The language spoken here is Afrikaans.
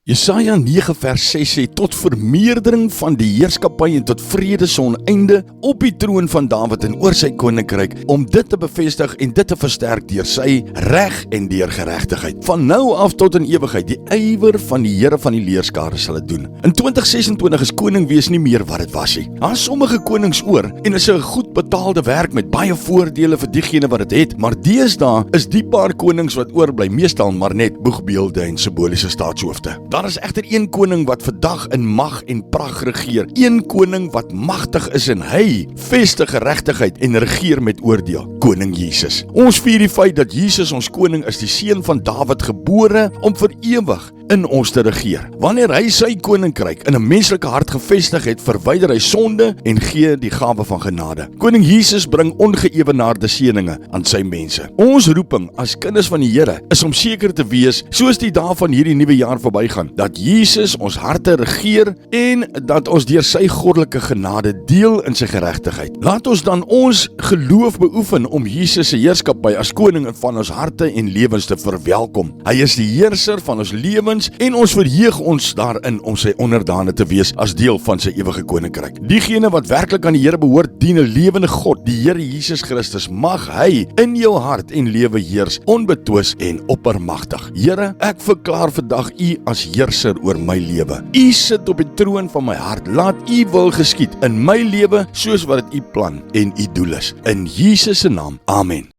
Jesaja 9 vers 6 sê, tot vermeerdering van die heerskappy en tot vrede sonder einde op die troon van Dawid en oor sy koninkryk, om dit te bevestig en dit te versterk deur sy reg en deur geregtigheid. Van nou af tot in ewigheid, die ywer van die Here van die leerskare sal dit doen. In 2026 is koning wees nie meer wat dit was nie. Daar is sommige konings oor en is 'n goed betaalde werk met baie voordele vir diegene wat dit het, maar deesdae is die paar konings wat oorbly meestal maar net boegbeelde en simboliese staatshoofde. Daar is egter een koning wat vandag in mag en pragt regeer. Een koning wat magtig is en hy vestig geregtigheid en regeer met oordeel. Koning Jesus. Ons vier die feit dat Jesus ons koning is, die seun van Dawid, gebore om vir ewig in ons te regeer. Wanneer hy sy koninkryk in 'n menslike hart gevestig het, verwyder hy sonde en gee die gawe van genade. Koning Jesus bring ongeëwenaarde seëninge aan sy mense. Ons roeping as kinders van die Here is om seker te wees, soos die dae van hierdie nuwe jaar verbygaan, dat Jesus ons harte regeer en dat ons deur sy goddelike genade deel in sy geregtigheid. Laat ons dan ons geloof beoefen om Jesus se heerskappy as koning van ons harte en lewens te verwelkom. Hy is die heerser van ons lewens en ons verheug ons daarin om sy onderdane te wees as deel van sy ewige koninkryk. Diegene wat werklik aan die Here behoort, dien 'n lewende God, die Here Jesus Christus. Mag hy in jou hart en lewe heers, onbetwis en oppermagtig. Here, ek verklaar vandag U as heerser oor my lewe. U sit op die troon van my hart. Laat U wil geskied in my lewe soos wat dit U plan en U doel is. In Jesus se naam. Amen.